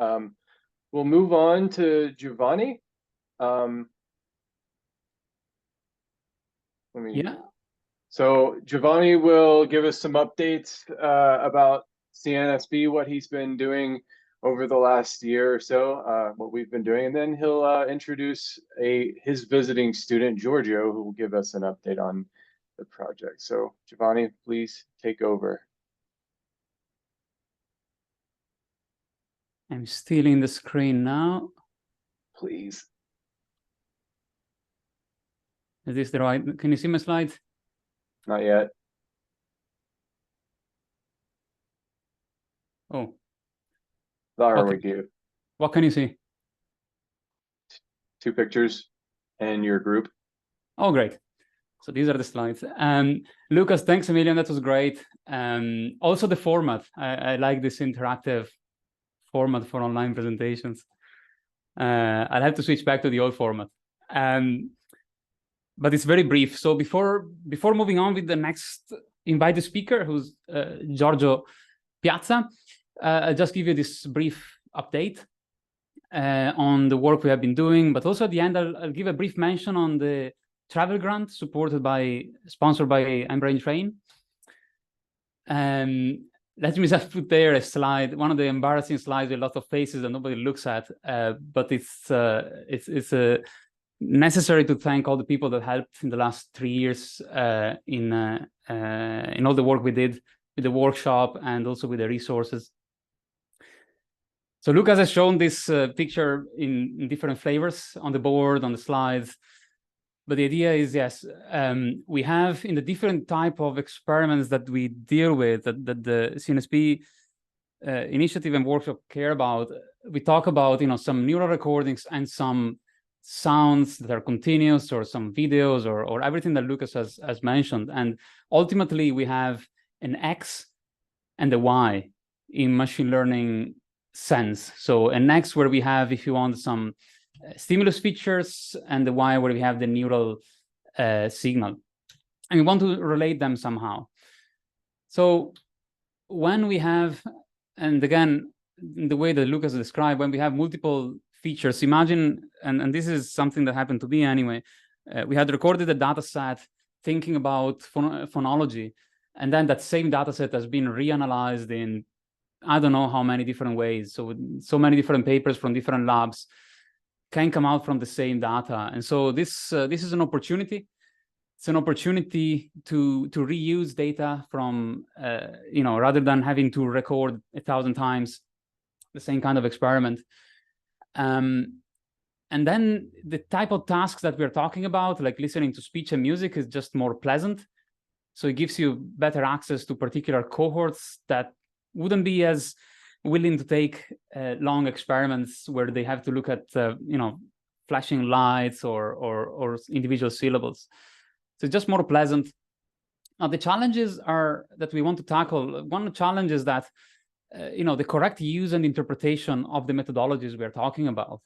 We'll move on to Giovanni. So Giovanni will give us some updates about CNSP, what he's been doing over the last year or so, what we've been doing, and then he'll introduce his visiting student, Giorgio, who will give us an update on the project. So Giovanni, please take over. I'm still in the screen now. Please. Is this the right? Can you see my slides? Not yet. Oh. There we go. What can you see? 2 pictures and your group. Oh, great. So these are the slides. Lucas, thanks a million. That was great. Also the format. I like this interactive format for online presentations. I'll have to switch back to the old format. But it's very brief. So before moving on with the next invited speaker, who's Giorgio Piazza, I'll just give you this brief update on the work we have been doing. But also at the end, I'll give a brief mention on the travel grant sponsored by mBrain Train. Let me just put there a slide, one of the embarrassing slides with a lot of faces that nobody looks at, but it's necessary to thank all the people that helped in the last 3 years in all the work we did with the workshop and also with the resources. So Lucas has shown this picture in different flavors on the board, on the slides. But the idea is, yes, we have in the different type of experiments that we deal with, that the CNSP initiative and workshop care about, we talk about, some neural recordings and some sounds that are continuous, or some videos, or everything that Lucas has mentioned. And ultimately, we have an X and a Y in machine learning sense. So an X where we have, if you want, some stimulus features, and the Y where we have the neural signal. And we want to relate them somehow. So when we have, and again, in the way that Lucas described, when we have multiple features, imagine, and this is something that happened to me anyway, we had recorded a data set thinking about phonology, and then that same data set has been reanalyzed in I don't know how many different ways. So many different papers from different labs can come out from the same data. And so this is an opportunity. It's an opportunity to reuse data from, rather than having to record 1,000 times the same kind of experiment. And then the type of tasks that we're talking about, like listening to speech and music, is just more pleasant. So it gives you better access to particular cohorts that wouldn't be as willing to take long experiments where they have to look at, flashing lights or individual syllables. So it's just more pleasant. Now, the challenges are that we want to tackle. One challenge is that, the correct use and interpretation of the methodologies we're talking about,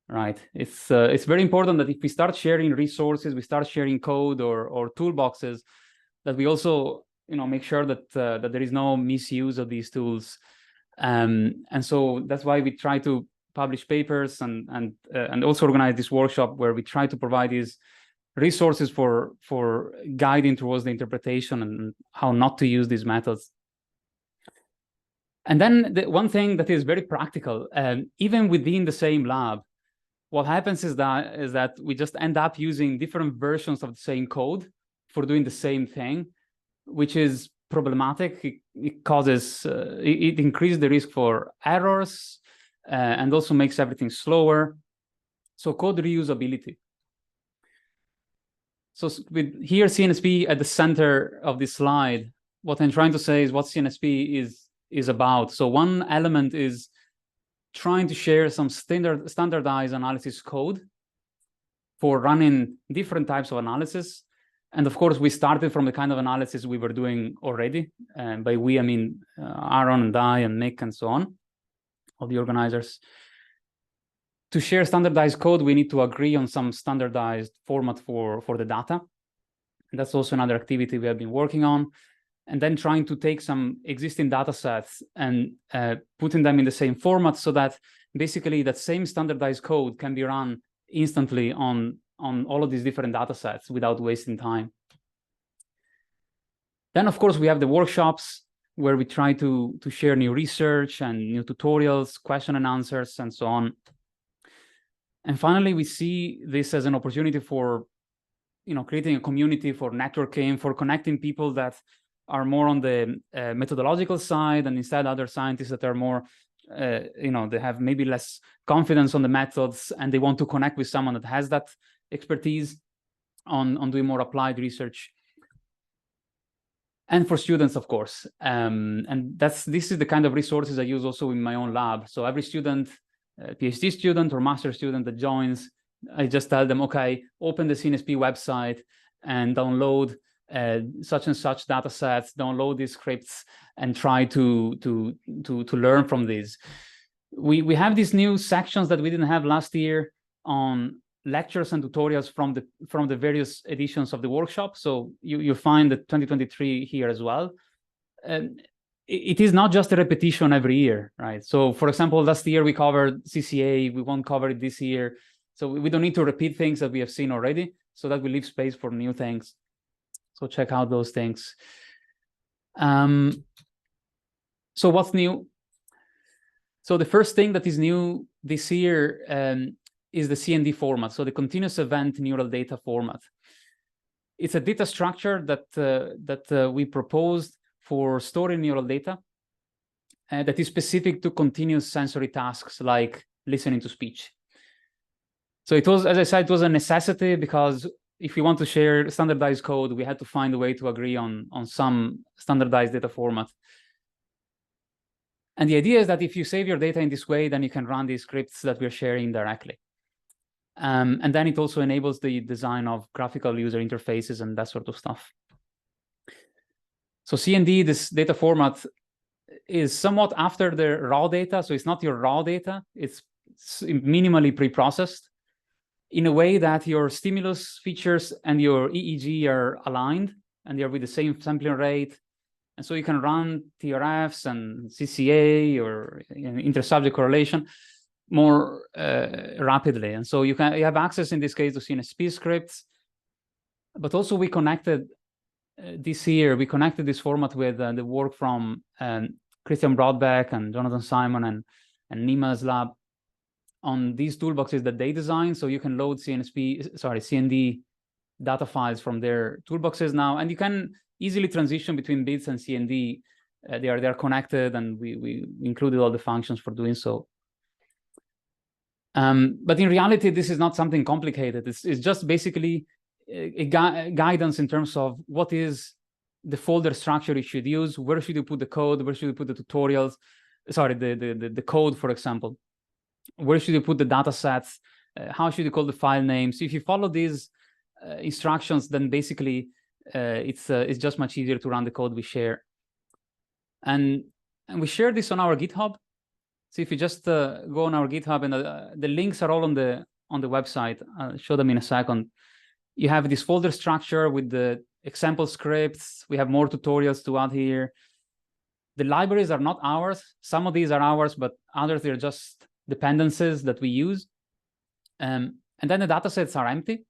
right? It's very important that if we start sharing resources, we start sharing code or toolboxes, that we also, make sure that that there is no misuse of these tools. And so that's why we try to publish papers and also organize this workshop where we try to provide these resources for guiding towards the interpretation and how not to use these methods. And then the one thing that is very practical, even within the same lab, what happens is that we just end up using different versions of the same code for doing the same thing, which is problematic. It causes, it increases the risk for errors and also makes everything slower. So code reusability. So with here CNSP at the center of this slide, what I'm trying to say is what CNSP is about. So one element is trying to share some standardized analysis code for running different types of analysis. And of course, we started from the kind of analysis we were doing already. And by we, I mean Aaron and I and Nick and so on, all the organizers. To share standardized code, we need to agree on some standardized format for the data. And that's also another activity we have been working on. and then trying to take some existing data sets and putting them in the same format so that basically that same standardized code can be run instantly on all of these different data sets without wasting time. Then, of course, we have the workshops where we try to share new research and new tutorials, question and answers, and so on. And finally, we see this as an opportunity for, creating a community, for networking, for connecting people that are more on the methodological side, and instead other scientists that are more, they have maybe less confidence on the methods, and they want to connect with someone that has that expertise on doing more applied research. And for students, of course. And this is the kind of resources I use also in my own lab. So every student, PhD student or master student that joins, I just tell them, okay, open the CNSP website and download such and such data sets, download these scripts, and try to learn from these. We have these new sections that we didn't have last year on lectures and tutorials from the various editions of the workshop. So you find the 2023 here as well. It is not just a repetition every year, right? So for example, last year we covered CCA, we won't cover it this year. So we don't need to repeat things that we have seen already, so that we leave space for new things. So check out those things. So what's new? So the first thing that is new this year is the CND format, so the continuous event neural data format. It's a data structure that we proposed for storing neural data that is specific to continuous sensory tasks like listening to speech. So it was, as I said, it was a necessity because if we want to share standardized code, we had to find a way to agree on some standardized data format. And the idea is that if you save your data in this way, then you can run these scripts that we're sharing directly. And then it also enables the design of graphical user interfaces and that sort of stuff. So CND, this data format, is somewhat after the raw data. So it's not your raw data. It's minimally pre-processed in a way that your stimulus features and your EEG are aligned and they're with the same sampling rate. And so you can run TRFs and CCA or inter-subject correlation more rapidly. And so you have access in this case to CNSP scripts, but also we connected this year, we connected this format with the work from Christian Brodbeck and Jonathan Simon and Nima's lab on these toolboxes that they designed. So you can load CND data files from their toolboxes now, and you can easily transition between bits and CND. They are connected, and we included all the functions for doing so. But in reality, this is not something complicated. It's just basically a guidance in terms of what is the folder structure you should use, where should you put the code, where should you put the tutorials, the code, for example, where should you put the data sets, how should you call the file names. If you follow these instructions, then basically it's just much easier to run the code we share. And we share this on our GitHub. So if you just go on our GitHub, and the links are all on the website. I'll show them in a second. You have this folder structure with the example scripts. We have more tutorials to add here. The libraries are not ours. Some of these are ours, but others, they're just dependencies that we use. And then the datasets are empty.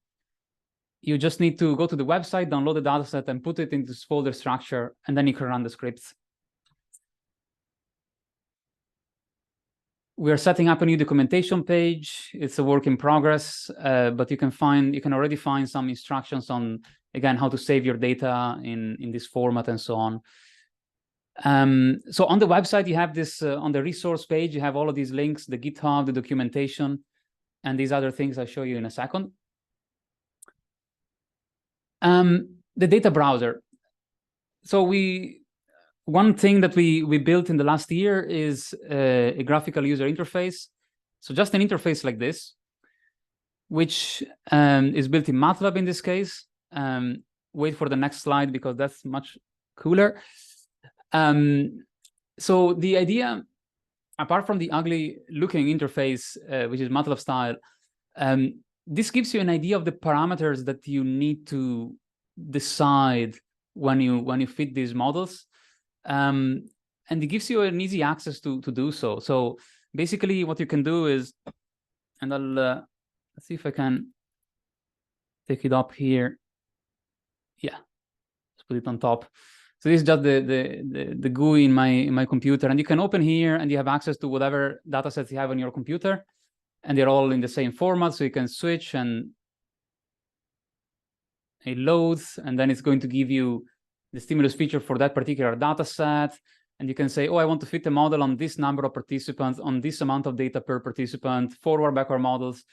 You just need to go to the website, download the dataset, and put it into this folder structure, and then you can run the scripts. We are setting up a new documentation page. It's a work in progress, but you can already find some instructions on, again, how to save your data in this format and so on. So on the website, you have this, on the resource page, you have all of these links, the GitHub, the documentation, and these other things I'll show you in a second. The data browser. So one thing that we built in the last year is a graphical user interface. So just an interface like this, which is built in MATLAB in this case. Wait for the next slide because that's much cooler. So the idea, apart from the ugly looking interface, which is MATLAB style, this gives you an idea of the parameters that you need to decide when you fit these models. And it gives you an easy access to do so. So basically what you can do is, and I'll let's see if I can take it up here. Yeah, let's put it on top. So this is just the GUI in my computer, and you can open here and you have access to whatever data sets you have on your computer, and they're all in the same format, so you can switch and it loads, and then it's going to give you the stimulus feature for that particular data set. And you can say, oh, I want to fit a model on this number of participants, on this amount of data per participant, forward, backward models.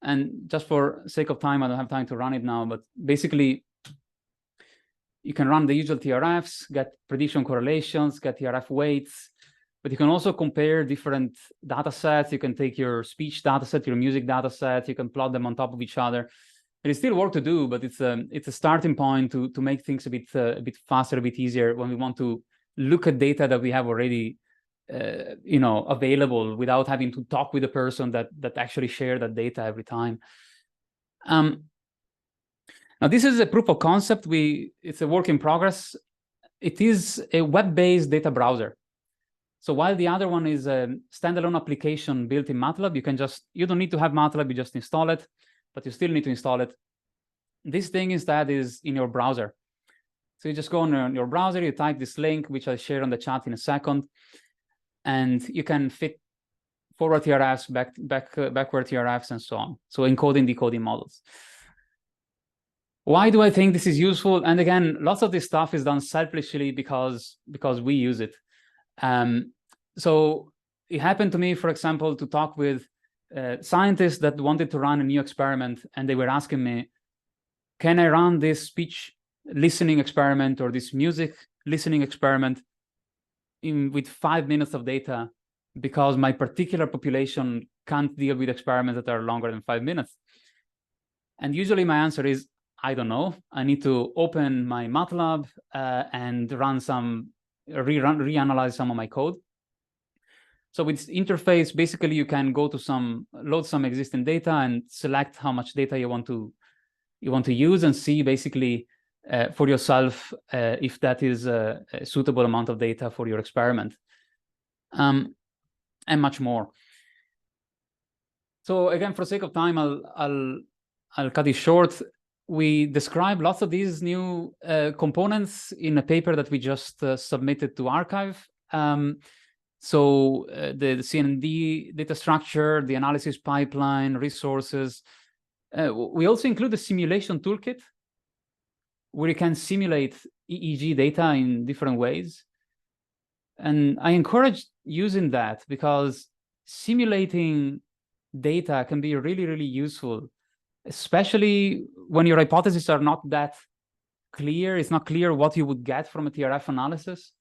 And just for sake of time, I don't have time to run it now, but basically you can run the usual TRFs, get prediction correlations, get TRF weights, but you can also compare different data sets. You can take your speech data set, your music data set, you can plot them on top of each other. There is still work to do, but it's a starting point to make things a bit faster, a bit easier when we want to look at data that we have already available without having to talk with the person that actually share that data every time. Now this is a proof of concept. It's a work in progress. It is a web-based data browser. So while the other one is a standalone application built in MATLAB, you don't need to have MATLAB, you just install it, but you still need to install it. This thing instead is in your browser. So you just go on your browser, you type this link, which I'll share on the chat in a second, and you can fit forward TRFs, backward TRFs, and so on. So encoding, decoding models. Why do I think this is useful? And again, lots of this stuff is done selfishly because we use it. So it happened to me, for example, to talk with scientists that wanted to run a new experiment, and they were asking me, can I run this speech listening experiment or this music listening experiment with 5 minutes of data, because my particular population can't deal with experiments that are longer than 5 minutes? And usually my answer is, I don't know. I need to open my MATLAB and run reanalyze some of my code. So with this interface, basically you can go to load some existing data and select how much data you want to use, and see basically for yourself if that is a suitable amount of data for your experiment, and much more. So again, for sake of time, I'll cut it short. We describe lots of these new components in a paper that we just submitted to arXiv. So the CND data structure, the analysis pipeline, resources. We also include a simulation toolkit where you can simulate EEG data in different ways. And I encourage using that because simulating data can be really, really useful, especially when your hypotheses are not that clear. It's not clear what you would get from a TRF analysis.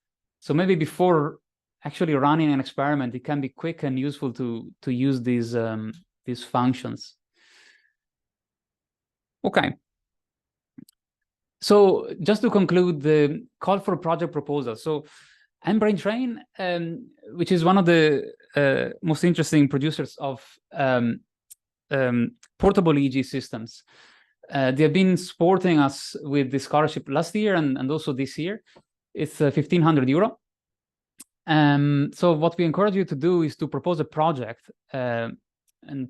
So maybe before actually running an experiment, it can be quick and useful to use these functions. Okay. So just to conclude, the call for a project proposal. So mBrain Train, which is one of the most interesting producers of portable EEG systems. They have been supporting us with the scholarship last year and also this year. It's 1,500 euro. So what we encourage you to do is to propose a project, and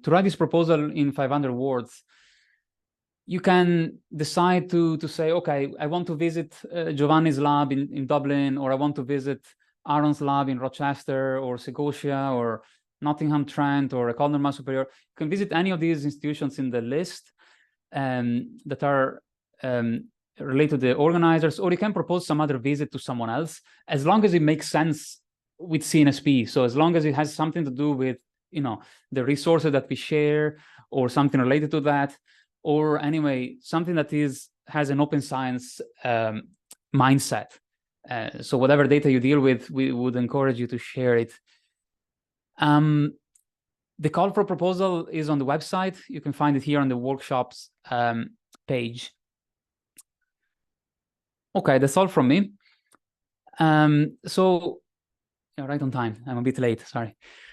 to write this proposal in 500 words. You can decide to say, okay, I want to visit Giovanni's lab in Dublin, or I want to visit Aaron's lab in Rochester, or Secocia, or Nottingham Trent, or Economy Superior. You can visit any of these institutions in the list that are related to the organizers, or you can propose some other visit to someone else, as long as it makes sense with CNSP. So as long as it has something to do with, the resources that we share, or something related to that, or anyway, something that has an open science mindset. So whatever data you deal with, we would encourage you to share it. The call for proposal is on the website. You can find it here on the workshops page. Okay, that's all from me. So, right on time. I'm a bit late, sorry.